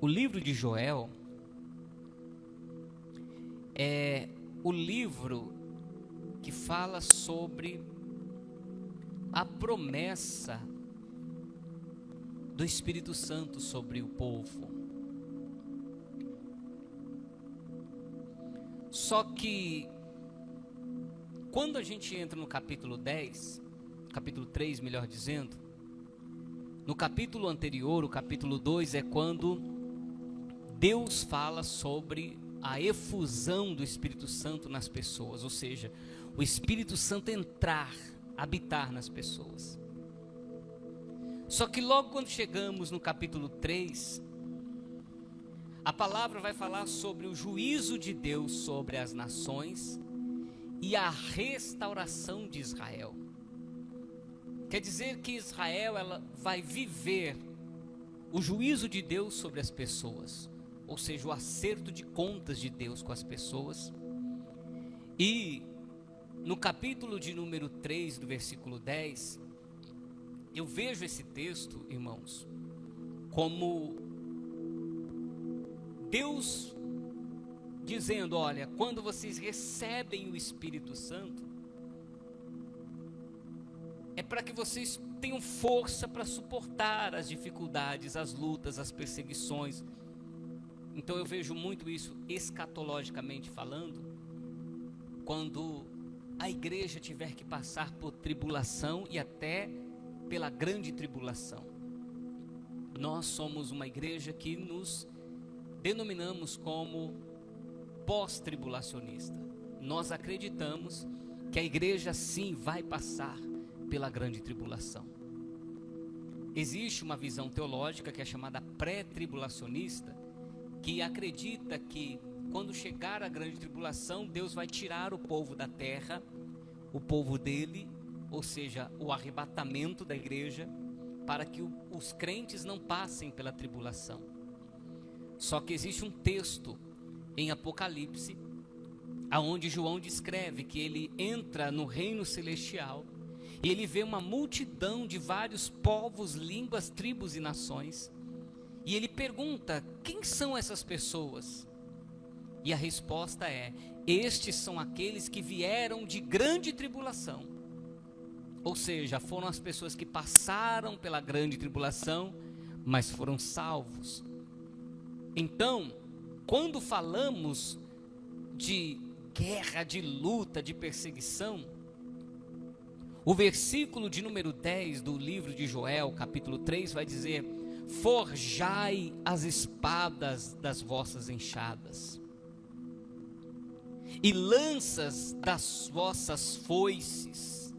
O livro de Joel é o livro que fala sobre a promessa do Espírito Santo sobre o povo. Só que quando a gente entra no capítulo 10, capítulo 3, melhor dizendo, no capítulo anterior, o capítulo 2, é quando Deus fala sobre a efusão do Espírito Santo nas pessoas, ou seja, o Espírito Santo entrar, habitar nas pessoas. Só que logo quando chegamos no capítulo 3, a palavra vai falar sobre o juízo de Deus sobre as nações e a restauração de Israel. Quer dizer que Israel ela vai viver o juízo de Deus sobre as pessoas, ou seja, o acerto de contas de Deus com as pessoas. E no capítulo de número 3, do versículo 10, eu vejo esse texto, irmãos, como Deus dizendo: olha, quando vocês recebem o Espírito Santo, é para que vocês tenham força para suportar as dificuldades, as lutas, as perseguições. Então eu vejo muito isso escatologicamente falando, quando a igreja tiver que passar por tribulação e até pela grande tribulação. Nós somos uma igreja que nos denominamos como pós-tribulacionista. Nós acreditamos que a igreja sim vai passar pela grande tribulação. Existe uma visão teológica que é chamada pré-tribulacionista, que acredita que quando chegar a grande tribulação, Deus vai tirar o povo da terra, o povo dele, ou seja, o arrebatamento da igreja, para que os crentes não passem pela tribulação. Só que existe um texto em Apocalipse, aonde João descreve que ele entra no reino celestial e ele vê uma multidão de vários povos, línguas, tribos e nações. E ele pergunta: quem são essas pessoas? E a resposta é: estes são aqueles que vieram de grande tribulação. Ou seja, foram as pessoas que passaram pela grande tribulação, mas foram salvos. Então, quando falamos de guerra, de luta, de perseguição, o versículo de número 10 do livro de Joel, capítulo 3, vai dizer: forjai as espadas das vossas enxadas e lanças das vossas foices.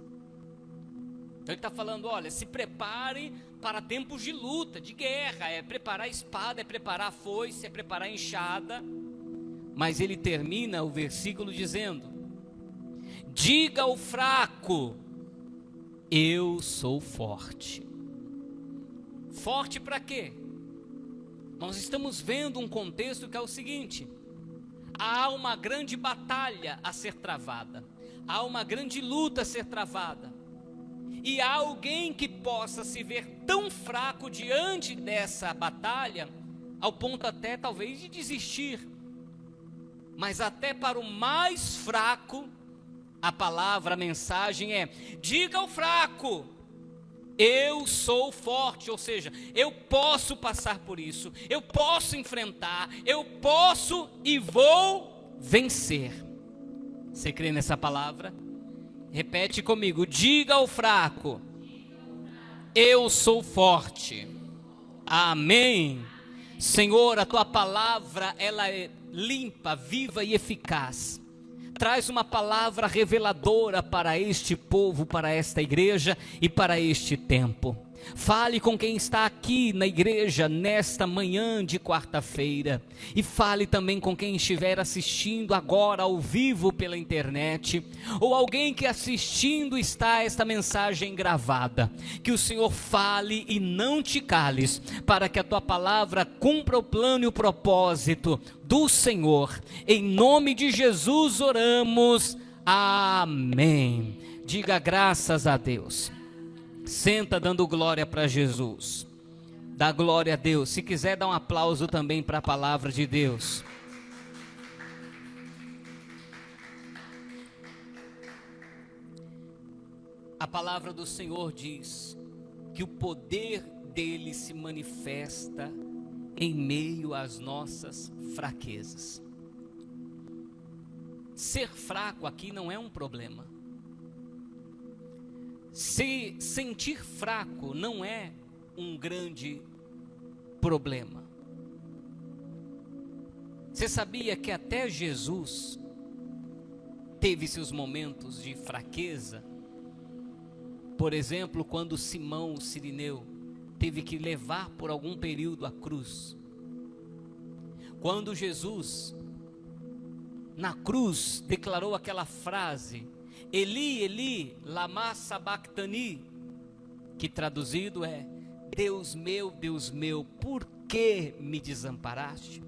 Então ele está falando: olha, se prepare para tempos de luta, de guerra. É preparar a espada, é preparar a foice, é preparar a enxada. Mas ele termina o versículo dizendo: diga ao fraco, eu sou forte. Forte para quê? Nós estamos vendo um contexto que é o seguinte: há uma grande batalha a ser travada, há uma grande luta a ser travada, e há alguém que possa se ver tão fraco diante dessa batalha, ao ponto até talvez de desistir. Mas até para o mais fraco, a palavra, a mensagem é: diga ao fraco, eu sou forte. Ou seja, eu posso passar por isso, eu posso enfrentar, eu posso e vou vencer. Você crê nessa palavra? Repete comigo: diga ao fraco, eu sou forte. Amém. Senhor, a tua palavra, ela é limpa, viva e eficaz. Traz uma palavra reveladora para este povo, para esta igreja e para este tempo. Fale com quem está aqui na igreja nesta manhã de quarta-feira, e fale também com quem estiver assistindo agora ao vivo pela internet, ou alguém que assistindo está esta mensagem gravada. Que o Senhor fale e não te cales, para que a tua palavra cumpra o plano e o propósito do Senhor. Em nome de Jesus oramos, amém. Diga graças a Deus. Senta dando glória para Jesus. Dá glória a Deus. Se quiser, dá um aplauso também para a palavra de Deus. A palavra do Senhor diz que o poder dele se manifesta em meio às nossas fraquezas. Ser fraco aqui não é um problema. Se sentir fraco não é um grande problema. Você sabia que até Jesus teve seus momentos de fraqueza? Por exemplo, quando Simão, o Cirineu, teve que levar por algum período a cruz. Quando Jesus, na cruz, declarou aquela frase, Eli, Eli, lama sabachthani, que traduzido é, Deus meu, por que me desamparaste?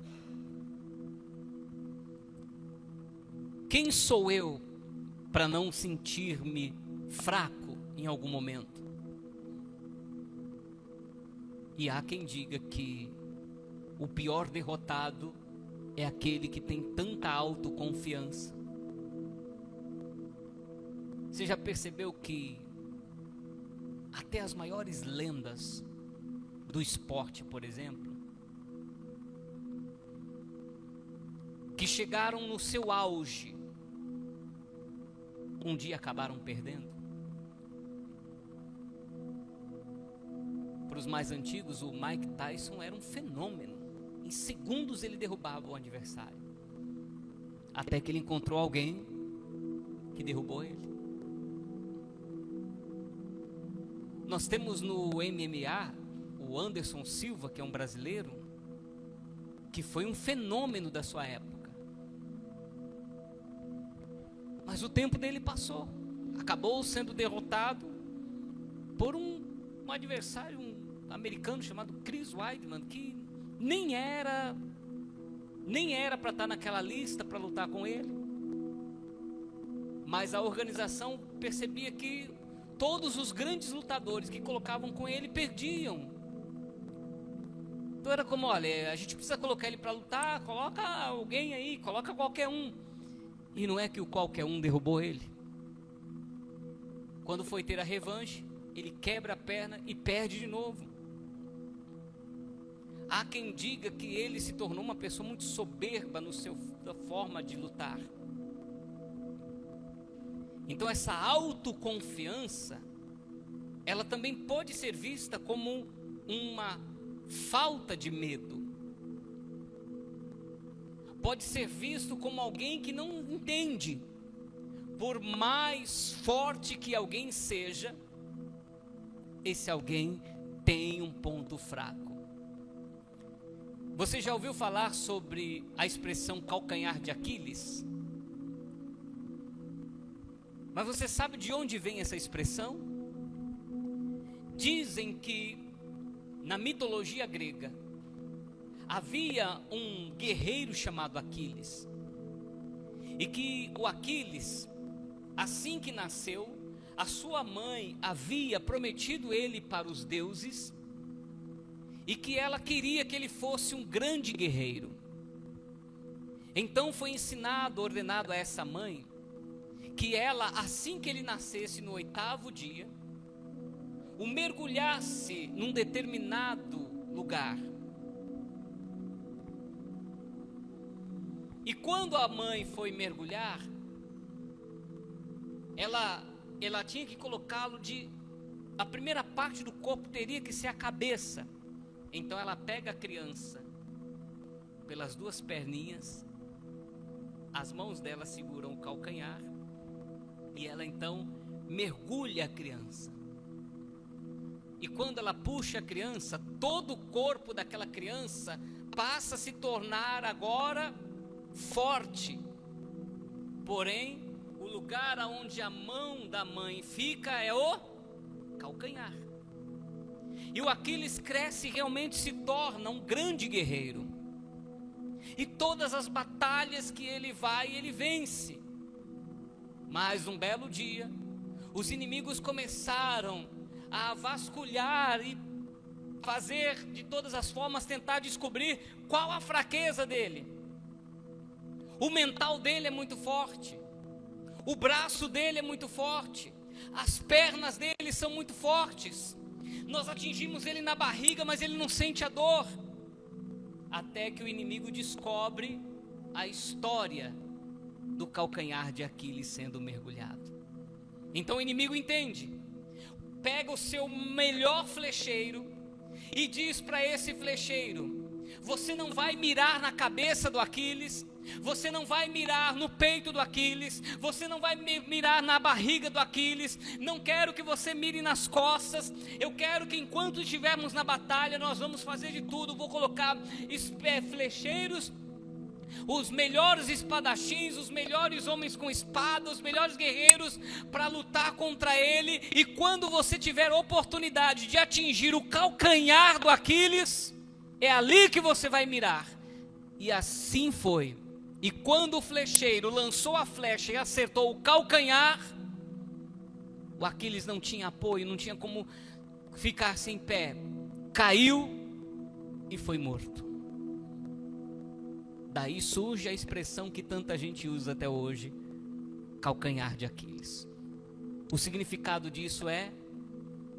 Quem sou eu para não sentir-me fraco em algum momento? E há quem diga que o pior derrotado é aquele que tem tanta autoconfiança. Você já percebeu que até as maiores lendas do esporte, por exemplo, que chegaram no seu auge, um dia acabaram perdendo? Para os mais antigos, o Mike Tyson era um fenômeno. Em segundos ele derrubava o adversário. Até que ele encontrou alguém que derrubou ele. Nós temos no MMA o Anderson Silva, que é um brasileiro, que foi um fenômeno da sua época. Mas o tempo dele passou. Acabou sendo derrotado por um adversário, um americano chamado Chris Weidman, que nem era para estar naquela lista para lutar com ele. Mas a organização percebia que todos os grandes lutadores que colocavam com ele perdiam. Então era como, olha, a gente precisa colocar ele para lutar, coloca alguém aí, coloca qualquer um. E não é que o qualquer um derrubou ele. Quando foi ter a revanche, ele quebra a perna e perde de novo. Há quem diga que ele se tornou uma pessoa muito soberba na sua forma de lutar. Então essa autoconfiança, ela também pode ser vista como uma falta de medo. Pode ser visto como alguém que não entende. Por mais forte que alguém seja, esse alguém tem um ponto fraco. Você já ouviu falar sobre a expressão calcanhar de Aquiles? Mas você sabe de onde vem essa expressão? Dizem que na mitologia grega havia um guerreiro chamado Aquiles. E que o Aquiles, assim que nasceu, a sua mãe havia prometido ele para os deuses e que ela queria que ele fosse um grande guerreiro. Então foi ensinado, ordenado a essa mãe, que ela, assim que ele nascesse no 8º dia, o mergulhasse num determinado lugar. E quando a mãe foi mergulhar, ela tinha que colocá-lo a primeira parte do corpo teria que ser a cabeça. Então ela pega a criança pelas duas perninhas, as mãos dela seguram o calcanhar e ela então mergulha a criança. E quando ela puxa a criança, todo o corpo daquela criança passa a se tornar agora forte. Porém, o lugar onde a mão da mãe fica é o calcanhar. E o Aquiles cresce e realmente se torna um grande guerreiro. E todas as batalhas que ele vai, ele vence. Mas um belo dia, os inimigos começaram a vasculhar e fazer de todas as formas, tentar descobrir qual a fraqueza dele. O mental dele é muito forte, o braço dele é muito forte, as pernas dele são muito fortes. Nós atingimos ele na barriga, mas ele não sente a dor. Até que o inimigo descobre a história do calcanhar de Aquiles sendo mergulhado. Então o inimigo entende, pega o seu melhor flecheiro e diz para esse flecheiro: você não vai mirar na cabeça do Aquiles, você não vai mirar no peito do Aquiles, você não vai mirar na barriga do Aquiles, não quero que você mire nas costas, eu quero que enquanto estivermos na batalha, nós vamos fazer de tudo, vou colocar flecheiros, os melhores espadachins, os melhores homens com espada, os melhores guerreiros para lutar contra ele, e quando você tiver oportunidade de atingir o calcanhar do Aquiles, é ali que você vai mirar. E assim foi. E quando o flecheiro lançou a flecha e acertou o calcanhar, o Aquiles não tinha apoio, não tinha como ficar sem pé, caiu e foi morto. Daí surge a expressão que tanta gente usa até hoje, calcanhar de Aquiles. O significado disso é: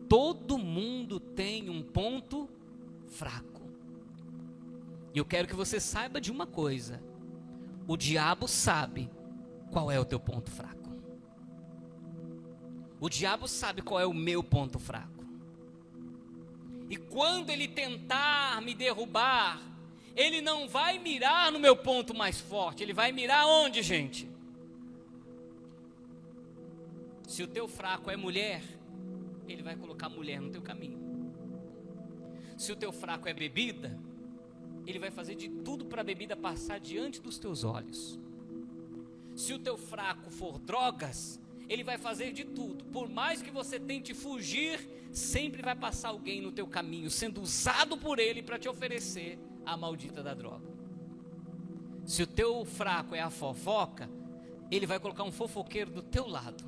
todo mundo tem um ponto fraco. E eu quero que você saiba de uma coisa: o diabo sabe qual é o teu ponto fraco. O diabo sabe qual é o meu ponto fraco. E quando ele tentar me derrubar, ele não vai mirar no meu ponto mais forte, ele vai mirar onde, gente? Se o teu fraco é mulher, ele vai colocar mulher no teu caminho. Se o teu fraco é bebida, ele vai fazer de tudo para a bebida passar diante dos teus olhos. Se o teu fraco for drogas, ele vai fazer de tudo, por mais que você tente fugir, sempre vai passar alguém no teu caminho, sendo usado por ele para te oferecer a maldita da droga. Se o teu fraco é a fofoca, ele vai colocar um fofoqueiro do teu lado.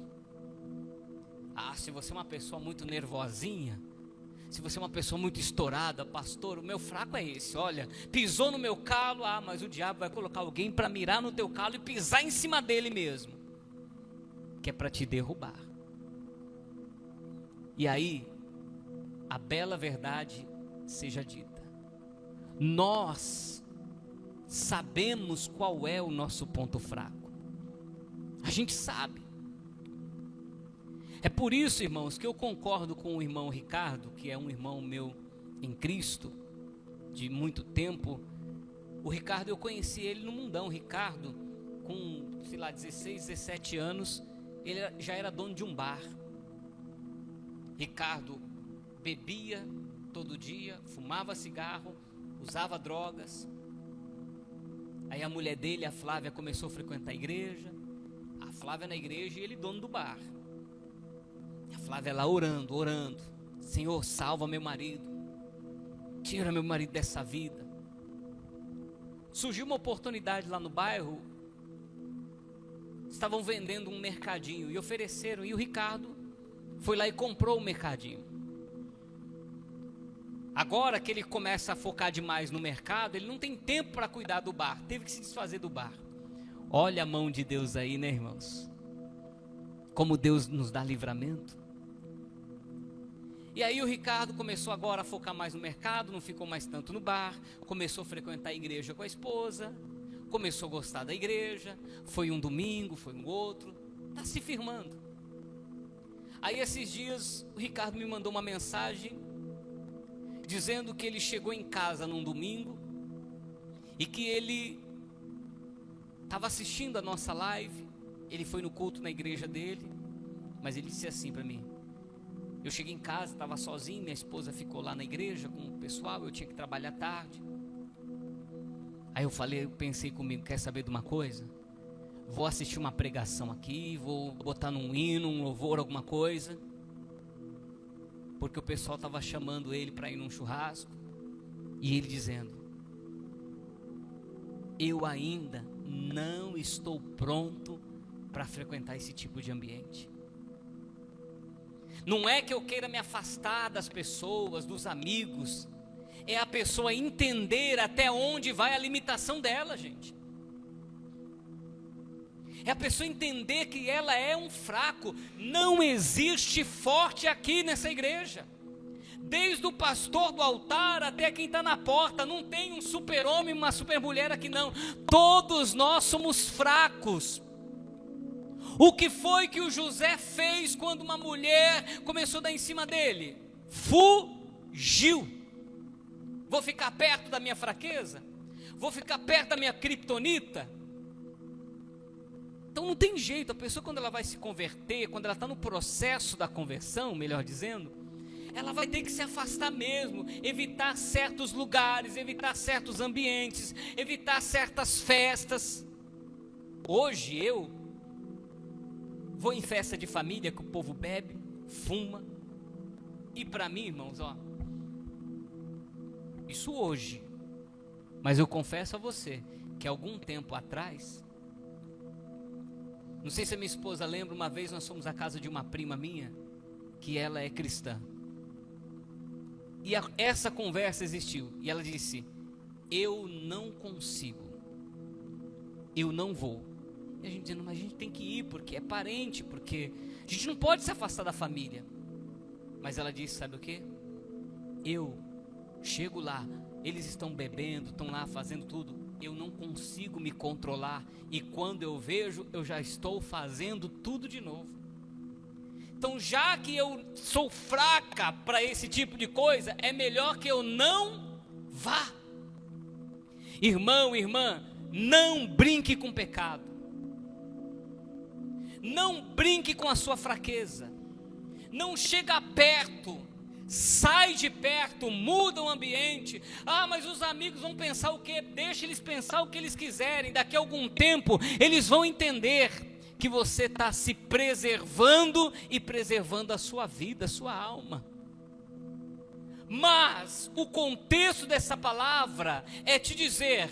Se você é uma pessoa muito nervosinha, se você é uma pessoa muito estourada, pastor, o meu fraco é esse, olha, pisou no meu calo, mas o diabo vai colocar alguém para mirar no teu calo e pisar em cima dele mesmo, que é para te derrubar. E aí, a bela verdade seja dita: nós sabemos qual é o nosso ponto fraco. A gente sabe. É por isso, irmãos, que eu concordo com o irmão Ricardo, que é um irmão meu em Cristo, de muito tempo. O Ricardo, eu conheci ele no mundão. Ricardo, com, 16, 17 anos, ele já era dono de um bar. Ricardo bebia todo dia, fumava cigarro, usava drogas. Aí a mulher dele, a Flávia, começou a frequentar a igreja. A Flávia na igreja e ele dono do bar. A Flávia lá orando: Senhor, salva meu marido, tira meu marido dessa vida. Surgiu uma oportunidade lá no bairro, estavam vendendo um mercadinho e ofereceram, e o Ricardo foi lá e comprou o mercadinho. Agora que ele começa a focar demais no mercado, ele não tem tempo para cuidar do bar, teve que se desfazer do bar. Olha a mão de Deus aí, né, irmãos? Como Deus nos dá livramento. E aí o Ricardo começou agora a focar mais no mercado, não ficou mais tanto no bar, começou a frequentar a igreja com a esposa, começou a gostar da igreja, foi um domingo, foi um outro, está se firmando. Aí esses dias o Ricardo me mandou uma mensagem dizendo que ele chegou em casa num domingo e que ele estava assistindo a nossa live. Ele foi no culto na igreja dele, mas ele disse assim para mim: eu cheguei em casa, estava sozinho, minha esposa ficou lá na igreja com o pessoal, eu tinha que trabalhar tarde. Aí eu pensei comigo: quer saber de uma coisa? Vou assistir uma pregação aqui, vou botar num hino, um louvor, alguma coisa, porque o pessoal estava chamando ele para ir num churrasco, e ele dizendo: eu ainda não estou pronto para frequentar esse tipo de ambiente. Não é que eu queira me afastar das pessoas, dos amigos. É a pessoa entender até onde vai a limitação dela, gente. É a pessoa entender que ela é um fraco. Não existe forte aqui nessa igreja. Desde o pastor do altar até quem está na porta. Não tem um super-homem, uma super-mulher aqui não. Todos nós somos fracos. O que foi que o José fez quando uma mulher começou a dar em cima dele? Fugiu. Vou ficar perto da minha fraqueza? Vou ficar perto da minha criptonita? Então não tem jeito, a pessoa quando ela vai se converter, quando ela está no processo da conversão, melhor dizendo, ela vai ter que se afastar mesmo, evitar certos lugares, evitar certos ambientes, evitar certas festas. Hoje eu vou em festa de família que o povo bebe, fuma, e para mim, irmãos, isso hoje, mas eu confesso a você, que algum tempo atrás, não sei se a minha esposa lembra, uma vez nós fomos à casa de uma prima minha, que ela é cristã, e essa conversa existiu, e ela disse, eu não consigo, eu não vou. E a gente dizendo, mas a gente tem que ir, porque é parente, porque a gente não pode se afastar da família. Mas ela disse, sabe o que? Eu chego lá, eles estão bebendo, estão lá fazendo tudo, eu não consigo me controlar, e quando eu vejo, eu já estou fazendo tudo de novo. Então, já que eu sou fraca para esse tipo de coisa, é melhor que eu não vá. Irmão, irmã, não brinque com pecado. Não brinque com a sua fraqueza. Não chega perto. Sai de perto, muda o ambiente. Mas os amigos vão pensar o quê? Deixa eles pensar o que eles quiserem. Daqui a algum tempo, eles vão entender que você está se preservando e preservando a sua vida, a sua alma. Mas o contexto dessa palavra é te dizer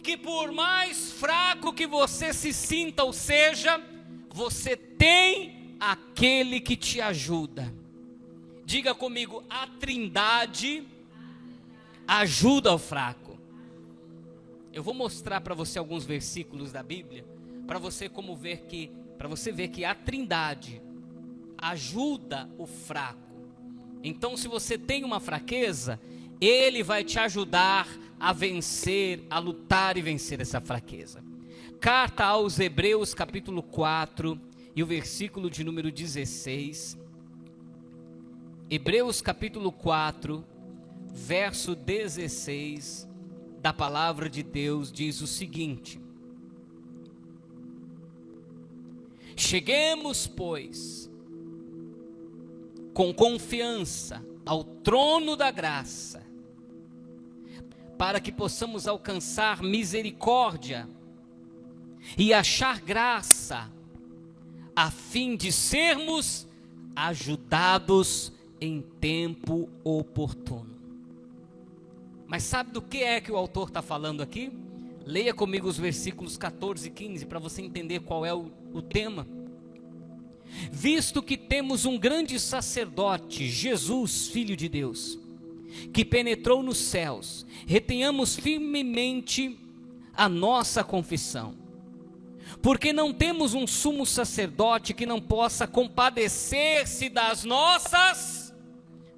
que por mais fraco que você se sinta ou seja, você tem aquele que te ajuda. Diga comigo, a Trindade ajuda o fraco. Eu vou mostrar para você alguns versículos da Bíblia, para você ver que a Trindade ajuda o fraco. Então, se você tem uma fraqueza, Ele vai te ajudar a vencer, a lutar e vencer essa fraqueza. Carta aos Hebreus, capítulo 4, e o versículo de número 16. Hebreus, capítulo 4, verso 16, da palavra de Deus, diz o seguinte: cheguemos, pois, com confiança ao trono da graça, para que possamos alcançar misericórdia e achar graça, a fim de sermos ajudados em tempo oportuno. Mas sabe do que é que o autor está falando aqui? Leia comigo os versículos 14 e 15 para você entender qual é o tema. Visto que temos um grande sacerdote, Jesus, Filho de Deus, que penetrou nos céus, retenhamos firmemente a nossa confissão, porque não temos um sumo sacerdote que não possa compadecer-se das nossas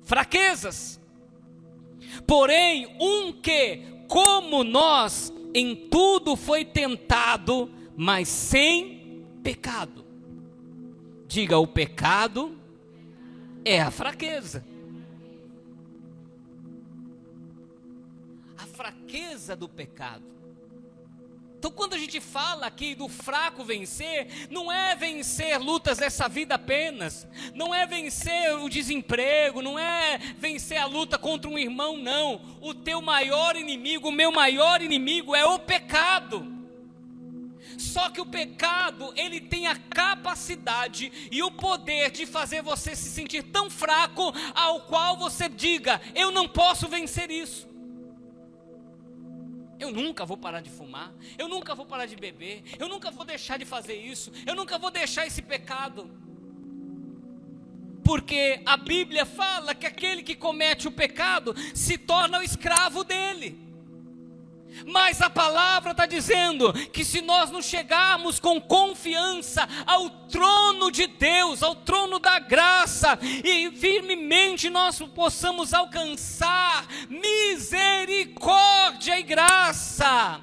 fraquezas, porém um que, como nós, em tudo foi tentado, mas sem pecado. Diga, o pecado é a fraqueza. A fraqueza do pecado. Então, quando a gente fala aqui do fraco vencer, não é vencer lutas dessa vida apenas, não é vencer o desemprego, não é vencer a luta contra um irmão, não. O teu maior inimigo, o meu maior inimigo é o pecado. Só que o pecado, ele tem a capacidade e o poder de fazer você se sentir tão fraco, ao qual você diga, eu não posso vencer isso. Eu nunca vou parar de fumar, eu nunca vou parar de beber, eu nunca vou deixar de fazer isso, eu nunca vou deixar esse pecado. Porque a Bíblia fala que aquele que comete o pecado se torna o escravo dele. Mas a palavra está dizendo que se nós não chegarmos com confiança ao trono de Deus, ao trono da graça, e firmemente nós possamos alcançar misericórdia e graça,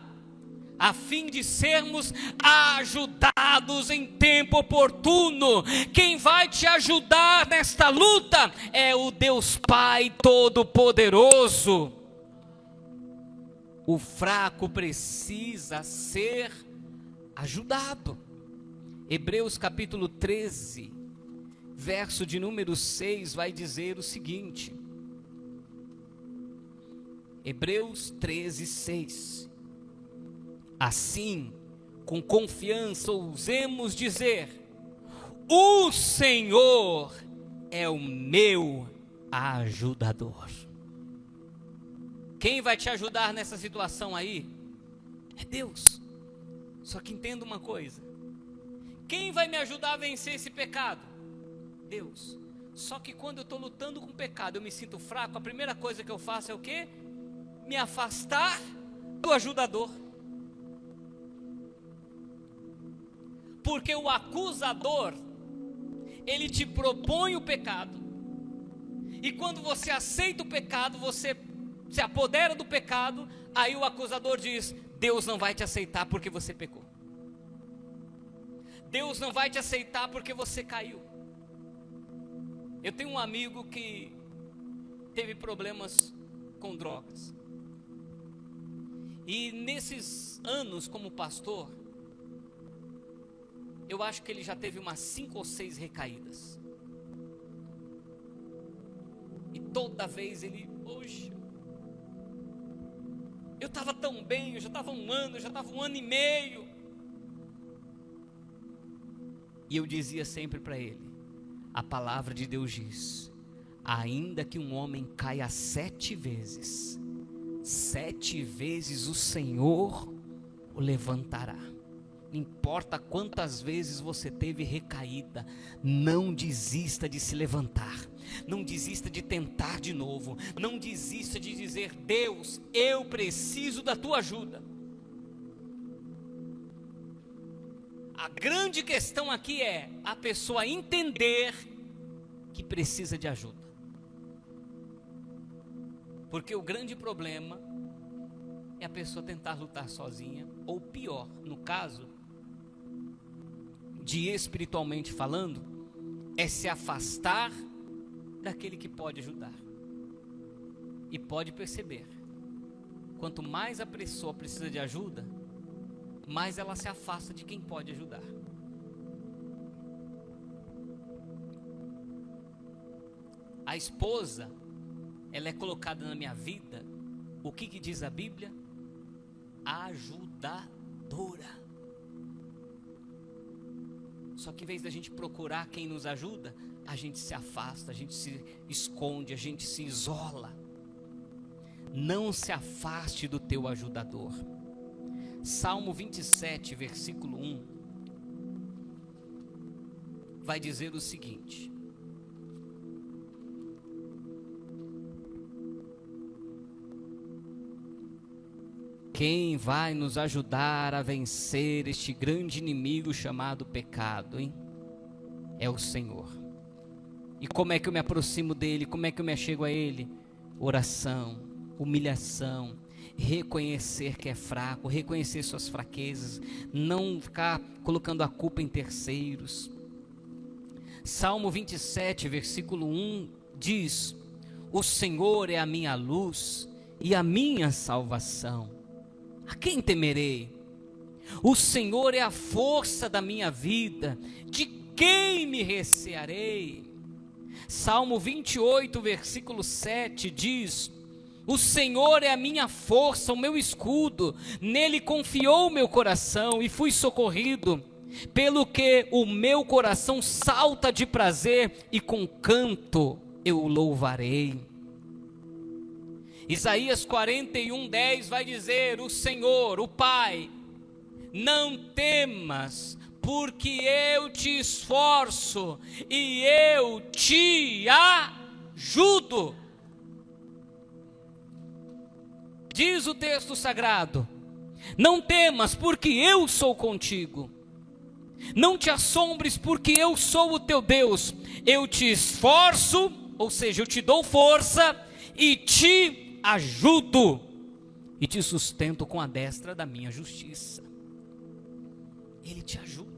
a fim de sermos ajudados em tempo oportuno. Quem vai te ajudar nesta luta é o Deus Pai Todo-Poderoso. O fraco precisa ser ajudado. Hebreus capítulo 13, verso de número 6 vai dizer o seguinte. Hebreus 13, 6. Assim, com confiança ousemos dizer: o Senhor é o meu ajudador. Quem vai te ajudar nessa situação aí? É Deus. Só que entenda uma coisa: quem vai me ajudar a vencer esse pecado? Deus. Só que quando eu estou lutando com o pecado, eu me sinto fraco, a primeira coisa que eu faço é o quê? Me afastar do ajudador. Porque o acusador, ele te propõe o pecado, e quando você aceita o pecado, você se apodera do pecado, aí o acusador diz: Deus não vai te aceitar porque você pecou. Deus não vai te aceitar porque você caiu. Eu tenho um amigo que teve problemas com drogas. E nesses anos como pastor, eu acho que ele já teve umas 5 ou 6 recaídas. E toda vez ele, poxa, eu estava tão bem, eu já estava um ano, eu já estava 1 ano e meio. E eu dizia sempre para ele: a palavra de Deus diz: ainda que um homem caia 7 vezes, 7 vezes o Senhor o levantará. Não importa quantas vezes você teve recaída, não desista de se levantar, não desista de tentar de novo, não desista de dizer: Deus, eu preciso da tua ajuda. A grande questão aqui é a pessoa entender que precisa de ajuda. Porque o grande problema é a pessoa tentar lutar sozinha, ou pior, no caso de espiritualmente falando, é se afastar daquele que pode ajudar. E pode perceber, quanto mais a pessoa precisa de ajuda, mais ela se afasta de quem pode ajudar. A esposa, ela é colocada na minha vida, o que diz a Bíblia? Ajudadora. Só que em vez da gente procurar quem nos ajuda, a gente se afasta, a gente se esconde, a gente se isola. Não se afaste do teu ajudador. Salmo 27, versículo 1, vai dizer o seguinte: quem vai nos ajudar a vencer este grande inimigo chamado pecado, hein? É o Senhor. E como é que eu me aproximo dele? Como é que eu me achego a ele? Oração, humilhação, reconhecer que é fraco, reconhecer suas fraquezas, não ficar colocando a culpa em terceiros. Salmo 27, versículo 1 diz: o Senhor é a minha luz e a minha salvação. A quem temerei? O Senhor é a força da minha vida, de quem me recearei? Salmo 28, versículo 7 diz: o Senhor é a minha força, o meu escudo, nele confiou o meu coração e fui socorrido, pelo que o meu coração salta de prazer e com canto eu o louvarei. Isaías 41:10 vai dizer: o Senhor, o Pai, não temas, porque eu te esforço e eu te ajudo. Diz o texto sagrado: não temas, porque eu sou contigo. Não te assombres, porque eu sou o teu Deus. Eu te esforço, ou seja, eu te dou força e te ajudo. E te sustento com a destra da minha justiça. Ele te ajuda.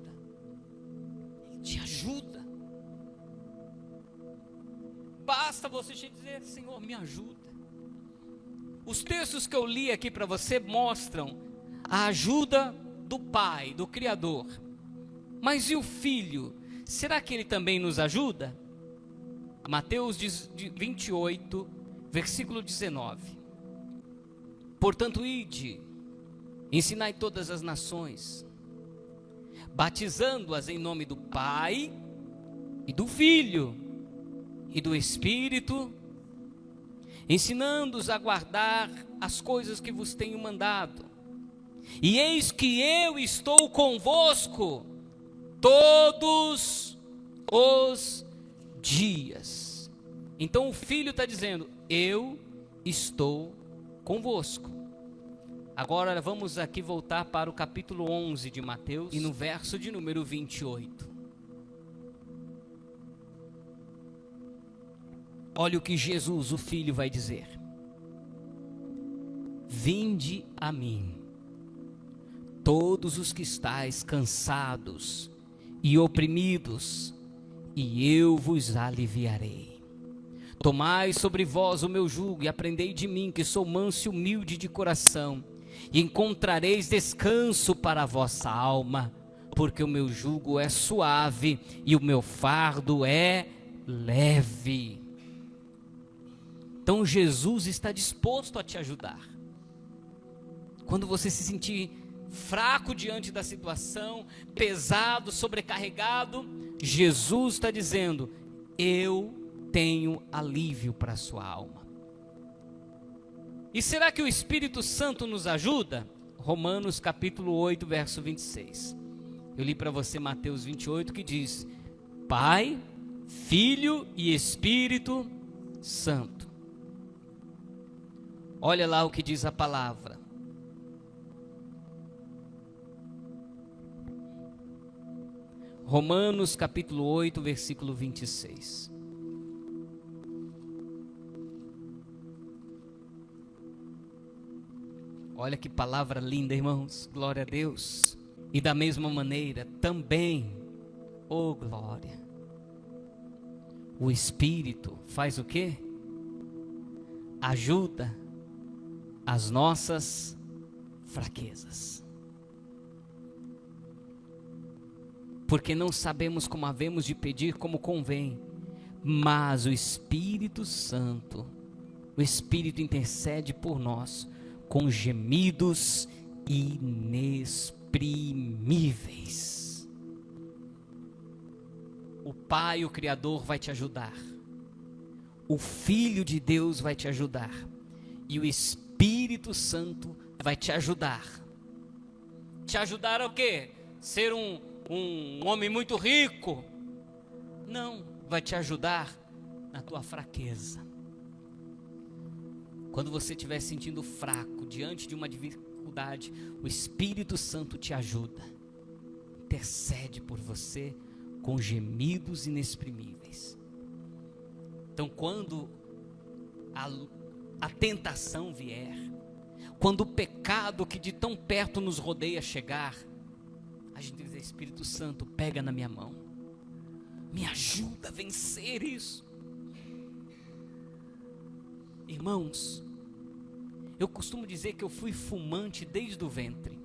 Ele te ajuda. Basta você te dizer: Senhor, me ajuda. Os textos que eu li aqui para você mostram a ajuda do Pai, do Criador. Mas e o Filho? Será que ele também nos ajuda? Mateus 28, versículo 19. Portanto, ide, ensinai todas as nações, batizando-as em nome do Pai, e do Filho, e do Espírito, ensinando-os a guardar as coisas que vos tenho mandado. E eis que eu estou convosco todos os dias. Então o Filho está dizendo: eu estou convosco. Agora vamos aqui voltar para o capítulo 11 de Mateus e no verso de número 28. Olha o que Jesus, o Filho, vai dizer: vinde a mim, todos os que estáis cansados e oprimidos, e eu vos aliviarei. Tomai sobre vós o meu jugo e aprendei de mim, que sou manso e humilde de coração, e encontrareis descanso para a vossa alma, porque o meu jugo é suave e o meu fardo é leve. Então Jesus está disposto a te ajudar. Quando você se sentir fraco diante da situação, pesado, sobrecarregado, Jesus está dizendo: eu tenho alívio para a sua alma. E será que o Espírito Santo nos ajuda? Romanos capítulo 8, verso 26. Eu li para você Mateus 28, que diz: Pai, Filho e Espírito Santo. Olha lá o que diz a palavra. Romanos capítulo 8, versículo 26. Olha que palavra linda, irmãos. Glória a Deus. E da mesma maneira também, oh glória, o Espírito faz o quê? Ajuda as nossas fraquezas. Porque não sabemos como havemos de pedir como convém, mas o Espírito Santo, o Espírito intercede por nós com gemidos inexprimíveis. O Pai, o Criador, vai te ajudar. O Filho de Deus vai te ajudar. E o Espírito Santo vai te ajudar. Te ajudar a quê? Ser um homem muito rico? Não, vai te ajudar na tua fraqueza. Quando você estiver se sentindo fraco diante de uma dificuldade, o Espírito Santo te ajuda, intercede por você com gemidos inexprimíveis. Então, quando a tentação vier, quando o pecado que de tão perto nos rodeia chegar, a gente diz: Espírito Santo, pega na minha mão, me ajuda a vencer isso. Irmãos, eu costumo dizer que eu fui fumante desde o ventre.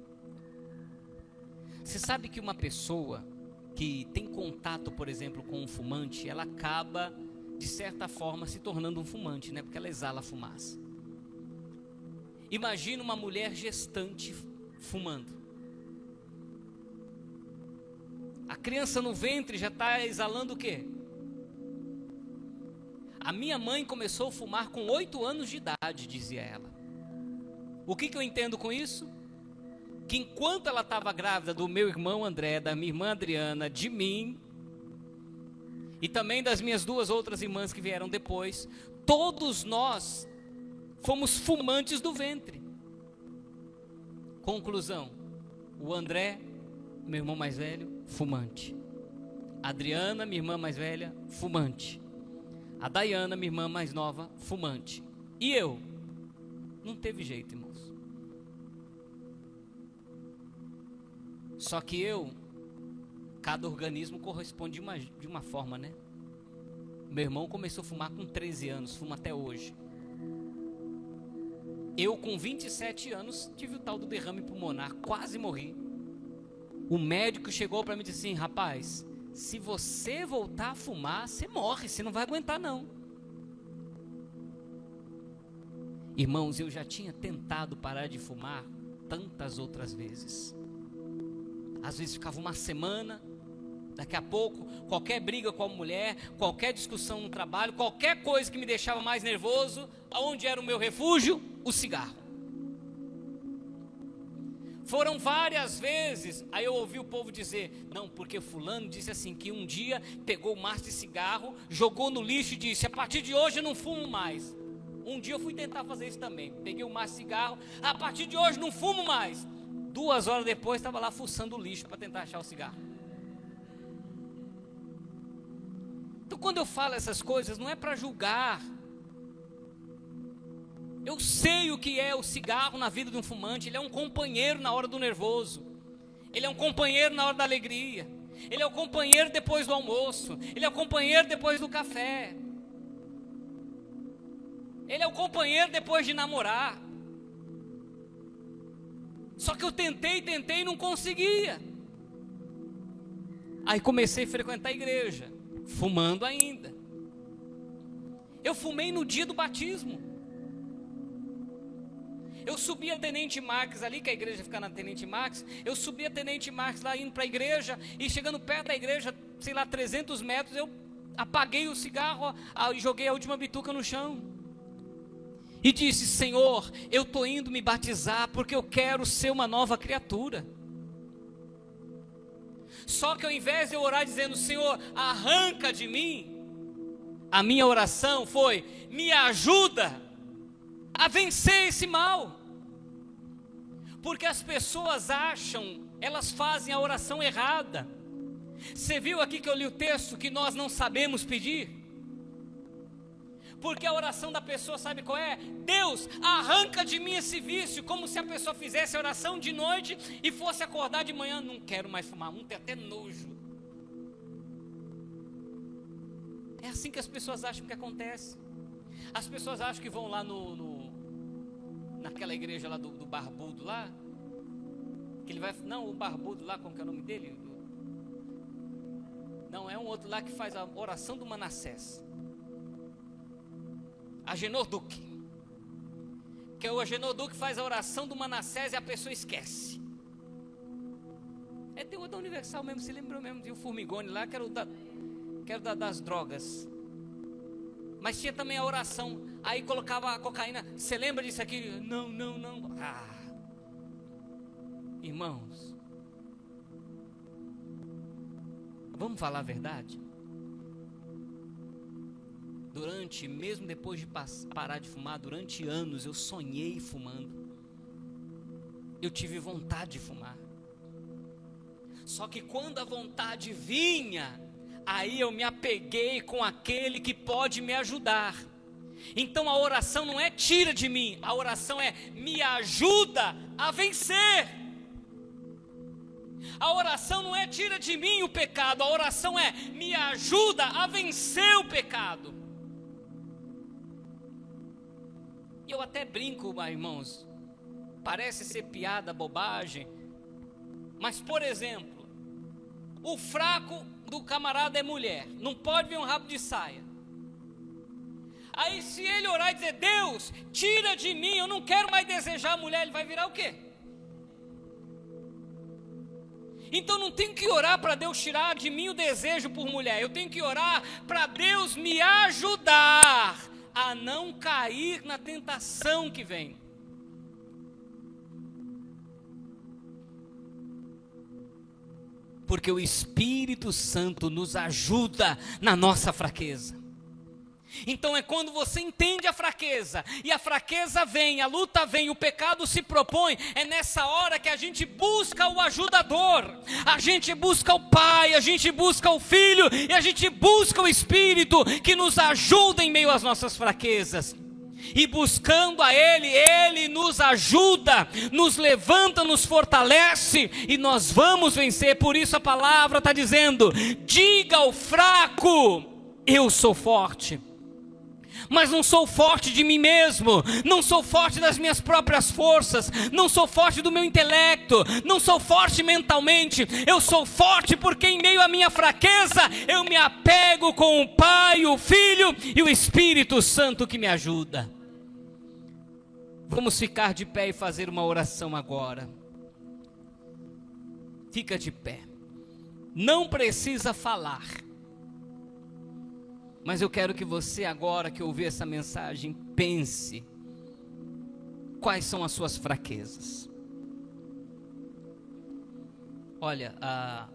Você sabe que uma pessoa que tem contato, por exemplo, com um fumante, ela acaba, de certa forma, se tornando um fumante, né? Porque ela exala fumaça. Imagina uma mulher gestante fumando. A criança no ventre já está exalando o quê? A minha mãe começou a fumar com 8 anos de idade, dizia ela. O que eu entendo com isso? que enquanto ela estava grávida do meu irmão André, da minha irmã Adriana, de mim, e também das minhas duas outras irmãs que vieram depois, todos nós fomos fumantes do ventre. Conclusão: o André, meu irmão mais velho, fumante. A Adriana, minha irmã mais velha, fumante. A Dayana, minha irmã mais nova, fumante. E eu? Não teve jeito, irmãos. Só que cada organismo corresponde de uma forma, né? Meu irmão começou a fumar com 13 anos, fuma até hoje. Eu, com 27 anos, tive o tal do derrame pulmonar, quase morri. O médico chegou para mim e disse assim: rapaz, se você voltar a fumar, você morre, você não vai aguentar não. Irmãos, eu já tinha tentado parar de fumar tantas outras vezes. Às vezes ficava uma semana, daqui a pouco, qualquer briga com a mulher, qualquer discussão no trabalho, qualquer coisa que me deixava mais nervoso, aonde era o meu refúgio? O cigarro. Foram várias vezes, aí eu ouvi o povo dizer: não, porque fulano disse assim, que um dia pegou o maço de cigarro, jogou no lixo e disse: a partir de hoje eu não fumo mais. Um dia eu fui tentar fazer isso também, peguei o maço de cigarro, a partir de hoje não fumo mais. 2 horas depois estava lá fuçando o lixo para tentar achar o cigarro. Então quando eu falo essas coisas, não é para julgar. Eu sei o que é o cigarro na vida de um fumante. Ele é um companheiro na hora do nervoso, ele é um companheiro na hora da alegria, ele é o companheiro depois do almoço, ele é o companheiro depois do café, ele é o companheiro depois de namorar. Só que eu tentei e não conseguia. Aí comecei a frequentar a igreja, fumando ainda. Eu fumei no dia do batismo. Eu subi a Tenente Marques ali, que a igreja fica na Tenente Marques. Eu subi a Tenente Marques lá, indo para a igreja, e chegando perto da igreja, sei lá, 300 metros, eu apaguei o cigarro e joguei a última bituca no chão. E disse: Senhor, eu estou indo me batizar porque eu quero ser uma nova criatura. Só que ao invés de eu orar dizendo: Senhor, arranca de mim, a minha oração foi: me ajuda a vencer esse mal. Porque as pessoas acham, elas fazem a oração errada. Você viu aqui que eu li o texto que nós não sabemos pedir? Porque a oração da pessoa, sabe qual é? Deus, arranca de mim esse vício. Como se a pessoa fizesse a oração de noite e fosse acordar de manhã: não quero mais fumar, tem até nojo. É assim que as pessoas acham que acontece. As pessoas acham que vão lá naquela igreja lá do barbudo lá, que ele vai, não, o barbudo lá, como que é o nome dele? Não, é um outro lá que faz a oração do Manassés, Agenor Duque, que é o Agenor Duque faz a oração do Manassés e a pessoa esquece. Tem o da Universal mesmo, se lembrou mesmo, de o Formigone lá, que era o das drogas. Mas tinha também a oração, aí colocava a cocaína. Você lembra disso aqui? Não. Irmãos, vamos falar a verdade? Mesmo depois de parar de fumar, durante anos eu sonhei fumando. Eu tive vontade de fumar. Só que quando a vontade vinha, aí eu me apeguei com aquele que pode me ajudar. Então a oração não é tira de mim, a oração é me ajuda a vencer. A oração não é tira de mim o pecado, a oração é me ajuda a vencer o pecado. E eu até brinco, irmãos, parece ser piada, bobagem, mas por exemplo, o fraco do camarada é mulher, não pode ver um rabo de saia. Aí se ele orar e dizer: Deus, tira de mim, eu não quero mais desejar a mulher, ele vai virar o quê? Então não tenho que orar para Deus tirar de mim o desejo por mulher, eu tenho que orar para Deus me ajudar a não cair na tentação que vem. Porque o Espírito Santo nos ajuda na nossa fraqueza. Então é quando você entende a fraqueza, e a fraqueza vem, a luta vem, o pecado se propõe, é nessa hora que a gente busca o ajudador, a gente busca o Pai, a gente busca o Filho, e a gente busca o Espírito que nos ajuda em meio às nossas fraquezas. E buscando a Ele, Ele nos ajuda, nos levanta, nos fortalece, e nós vamos vencer. Por isso a palavra está dizendo: diga ao fraco, eu sou forte. Mas não sou forte de mim mesmo, não sou forte das minhas próprias forças, não sou forte do meu intelecto, não sou forte mentalmente, eu sou forte porque em meio à minha fraqueza, eu me apego com o Pai, o Filho e o Espírito Santo que me ajuda. Vamos ficar de pé e fazer uma oração agora. Fica de pé, não precisa falar. Mas eu quero que você agora que ouvir essa mensagem, pense quais são as suas fraquezas. Olha, a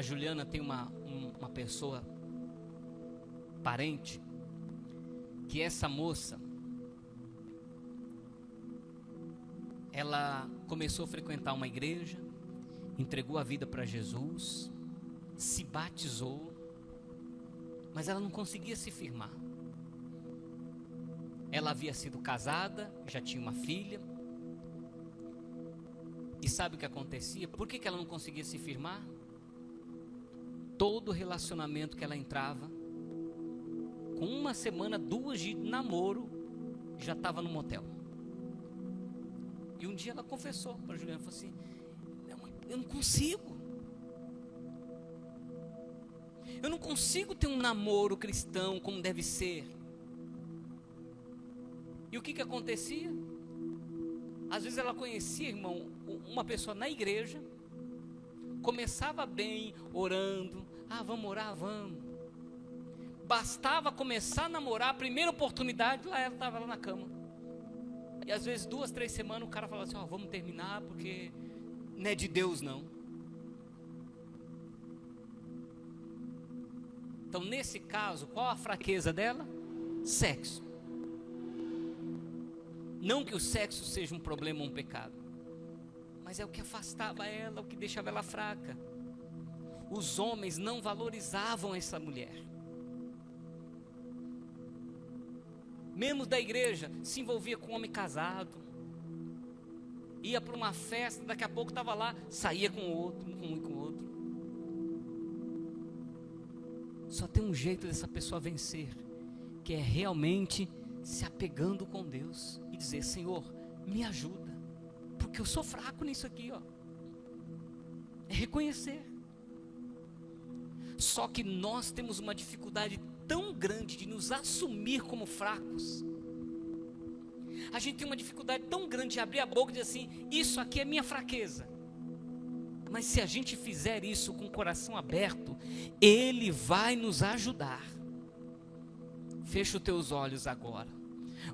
Juliana tem uma pessoa, parente, que essa moça, ela começou a frequentar uma igreja, entregou a vida para Jesus, se batizou, mas ela não conseguia se firmar. Ela havia sido casada, já tinha uma filha. E sabe o que acontecia? Por que ela não conseguia se firmar? Todo relacionamento que ela entrava, com uma semana, 2 de namoro, já estava no motel. E um dia ela confessou para a Juliana, falou assim: eu não consigo. Eu não consigo ter um namoro cristão como deve ser. E o que acontecia? Às vezes ela conhecia, irmão, uma pessoa na igreja, começava bem, orando, vamos orar, vamos. Bastava começar a namorar, a primeira oportunidade, lá ela estava lá na cama. E às vezes 2, 3 semanas o cara falava assim: vamos terminar porque não é de Deus não. Então, nesse caso, qual a fraqueza dela? Sexo. Não que o sexo seja um problema ou um pecado, mas é o que afastava ela, o que deixava ela fraca. Os homens não valorizavam essa mulher. Membros da igreja se envolvia com um homem casado, ia para uma festa, daqui a pouco estava lá, saía com outro, com um e com outro. Só tem um jeito dessa pessoa vencer, que é realmente se apegando com Deus e dizer: Senhor, me ajuda, porque eu sou fraco nisso aqui, ó. É reconhecer. Só que nós temos uma dificuldade tão grande de nos assumir como fracos. A gente tem uma dificuldade tão grande de abrir a boca e dizer assim: isso aqui é minha fraqueza. Mas se a gente fizer isso com o coração aberto, Ele vai nos ajudar. Fecha os teus olhos agora.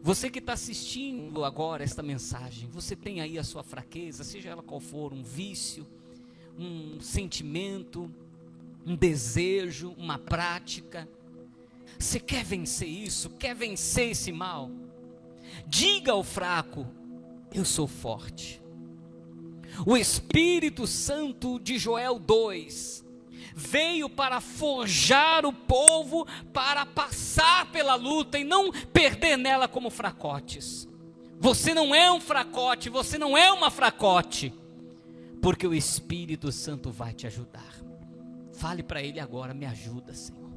Você que está assistindo agora esta mensagem, você tem aí a sua fraqueza, seja ela qual for, um vício, um sentimento, um desejo, uma prática. Você quer vencer isso? Quer vencer esse mal? Diga ao fraco: eu sou forte. O Espírito Santo de Joel 2 veio para forjar o povo, para passar pela luta e não perder nela como fracotes. Você não é um fracote, você não é uma fracote, porque o Espírito Santo vai te ajudar. Fale para Ele agora: me ajuda, Senhor,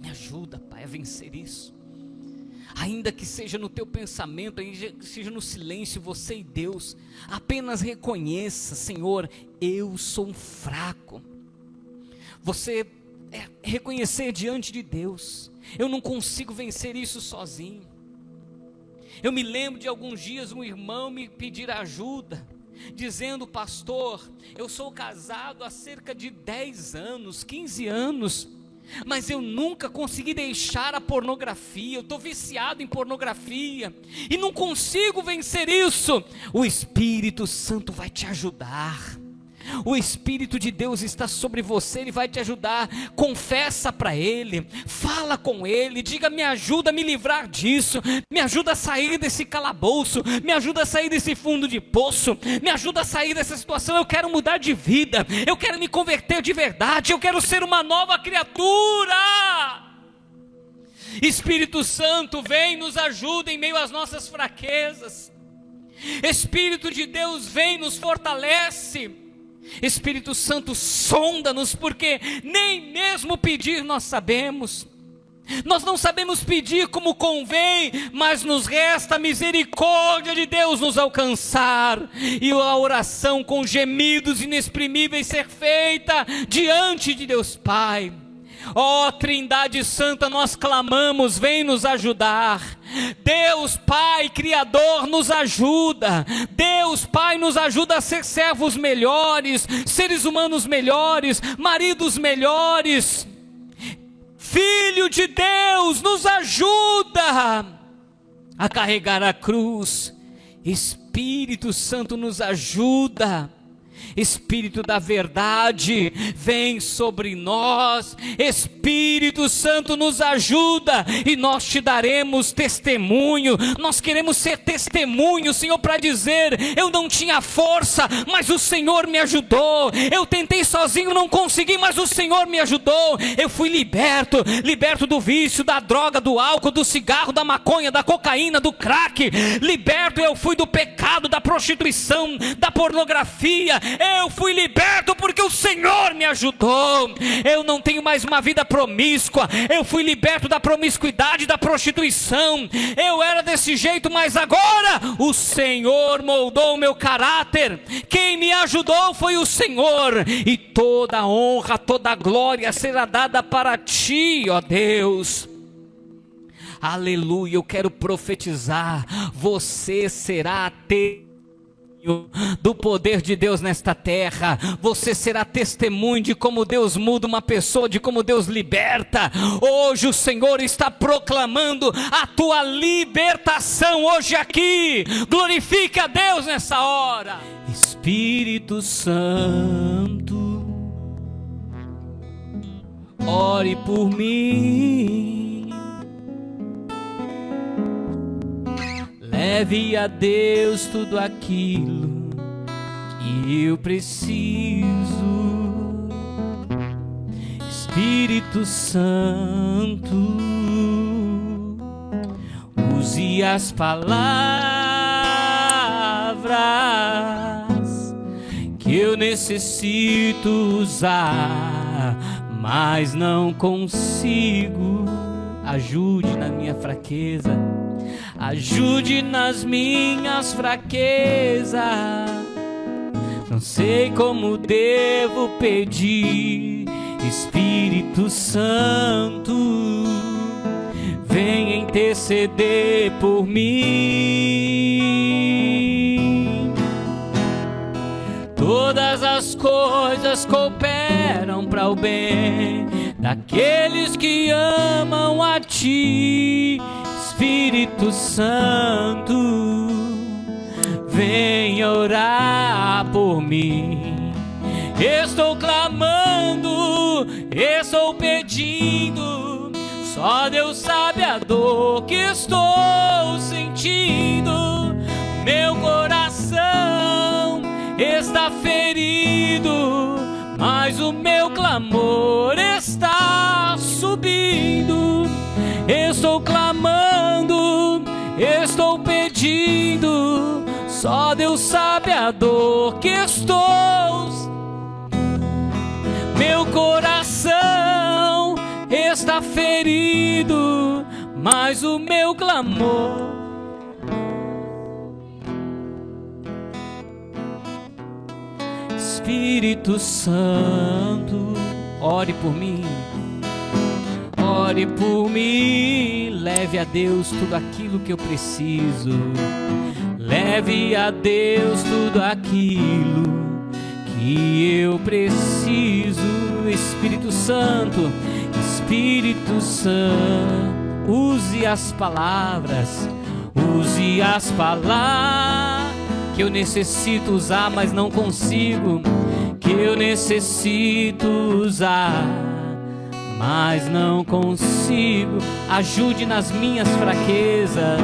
me ajuda, Pai, a vencer isso. Ainda que seja no teu pensamento, ainda que seja no silêncio, você e Deus, apenas reconheça: Senhor, eu sou um fraco. Você reconhecer diante de Deus: eu não consigo vencer isso sozinho. Eu me lembro de alguns dias um irmão me pedir ajuda, dizendo: pastor, eu sou casado há cerca de 10 anos, 15 anos, mas eu nunca consegui deixar a pornografia, eu estou viciado em pornografia, e não consigo vencer isso. O Espírito Santo vai te ajudar, O Espírito de Deus está sobre você, Ele vai te ajudar. Confessa para Ele, fala com Ele, diga: me ajuda a me livrar disso, me ajuda a sair desse calabouço, me ajuda a sair desse fundo de poço, me ajuda a sair dessa situação. Eu quero mudar de vida, eu quero me converter de verdade, eu quero ser uma nova criatura. Espírito Santo, vem, nos ajuda em meio às nossas fraquezas. Espírito de Deus, vem, nos fortalece. Espírito Santo, sonda-nos, porque nem mesmo pedir nós sabemos. Nós não sabemos pedir como convém, mas nos resta a misericórdia de Deus nos alcançar, e a oração com gemidos inexprimíveis ser feita diante de Deus Pai. Ó Trindade Santa, nós clamamos, vem nos ajudar. Deus Pai Criador nos ajuda. Deus Pai nos ajuda a ser servos melhores, seres humanos melhores, maridos melhores. Filho de Deus, nos ajuda a carregar a cruz. Espírito Santo, nos ajuda. Espírito da verdade, vem sobre nós. Espírito Santo, nos ajuda, e nós te daremos testemunho. Nós queremos ser testemunho, Senhor, para dizer: eu não tinha força, mas o Senhor me ajudou. Eu tentei sozinho, não consegui, mas o Senhor me ajudou. Eu fui liberto do vício, da droga, do álcool, do cigarro, da maconha, da cocaína, do crack. Liberto eu fui do pecado, da prostituição, da pornografia. Eu fui liberto porque o Senhor me ajudou. Eu não tenho mais uma vida promíscua. Eu fui liberto da promiscuidade, da prostituição. Eu era desse jeito, mas agora o Senhor moldou o meu caráter. Quem me ajudou foi o Senhor, e toda a honra, toda a glória será dada para ti, ó Deus. Aleluia. Eu quero profetizar: você será do poder de Deus nesta terra. Você será testemunho de como Deus muda uma pessoa, de como Deus liberta. Hoje o Senhor está proclamando a tua libertação hoje aqui. Glorifique a Deus nessa hora. Espírito Santo, ore por mim. Leve a Deus tudo aquilo que eu preciso. Espírito Santo, use as palavras que eu necessito usar, mas não consigo. Ajude na minha fraqueza. Ajude nas minhas fraquezas. Não sei como devo pedir. Espírito Santo, venha interceder por mim. Todas as coisas cooperam para o bem daqueles que amam a ti. Espírito Santo, venha orar por mim. Estou clamando, estou pedindo. Só Deus sabe a dor que estou sentindo. Meu coração está ferido, mas o meu clamor está subindo. Estou clamando, estou pedindo. Só Deus sabe a dor que estou. Meu coração está ferido, mas o meu clamor. Espírito Santo, ore por mim. Ore por mim, leve a Deus tudo aquilo que eu preciso. Leve a Deus tudo aquilo que eu preciso. Espírito Santo, Espírito Santo, use as palavras que eu necessito usar, mas não consigo. eu necessito usar, mas não consigo. Ajude nas minhas fraquezas,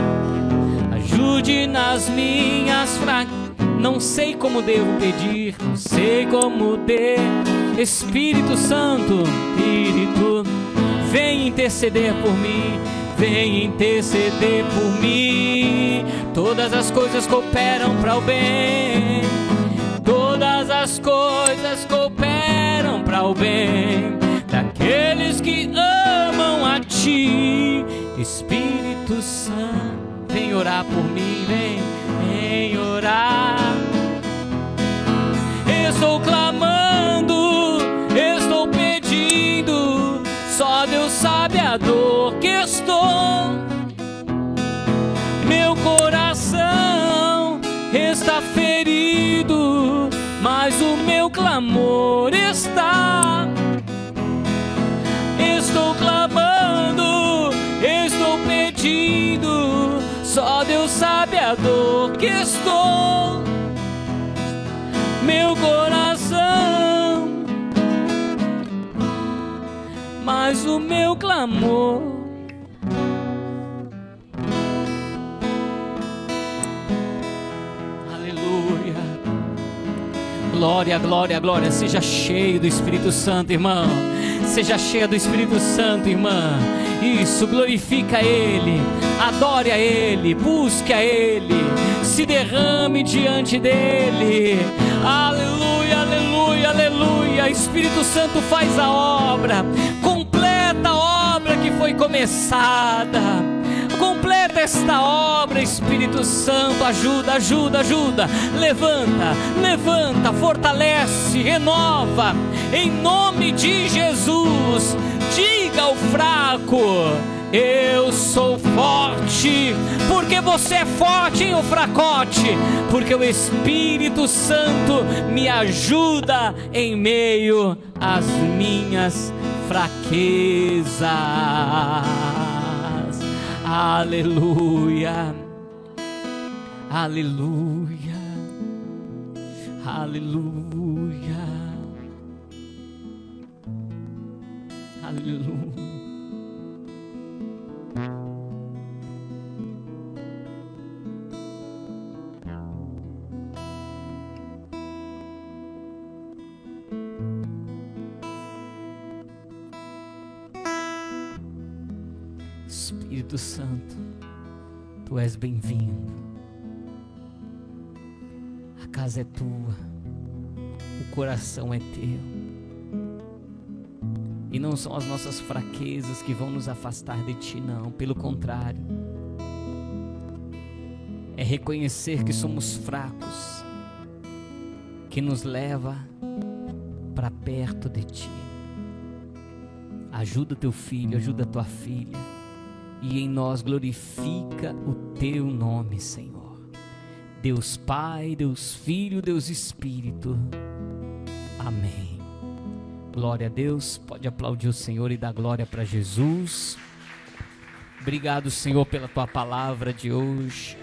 ajude nas minhas fraquezas. Não sei como devo pedir, não sei como devo. Espírito Santo, Espírito, vem interceder por mim, vem interceder por mim. Todas as coisas cooperam para o bem, todas as coisas cooperam para o bem daqueles que amam a Ti. Espírito Santo, vem orar por mim, vem orar. Estou clamando, estou pedindo, só Deus sabe a dor que estou. Meu coração está ferido, mas o meu clamor está. Estou clamando, estou pedindo, só Deus sabe a dor que estou. Meu coração, mas o meu clamor. Aleluia. Glória, glória, glória. Seja cheio do Espírito Santo, irmão. Seja cheia do Espírito Santo, irmã. Isso, glorifica Ele, adore a Ele, busque a Ele, se derrame diante dEle. Aleluia, aleluia, aleluia. Espírito Santo, faz a obra, completa a obra que foi começada. Completa esta obra, Espírito Santo. Ajuda, ajuda, ajuda. Levanta, levanta, fortalece, renova. Em nome de Jesus, diga ao fraco: eu sou forte. Porque você é forte, hein, o fracote? Porque o Espírito Santo me ajuda em meio às minhas fraquezas. Aleluia, aleluia, aleluia, aleluia. Espírito Santo, Tu és bem-vindo. A casa é Tua, o coração é Teu. E não são as nossas fraquezas que vão nos afastar de Ti, não. Pelo contrário, é reconhecer que somos fracos que nos leva para perto de Ti. Ajuda Teu filho, ajuda Tua filha, e em nós glorifica o Teu nome, Senhor. Deus Pai, Deus Filho, Deus Espírito. Amém. Glória a Deus. Pode aplaudir o Senhor e dar glória para Jesus. Obrigado, Senhor, pela Tua palavra de hoje.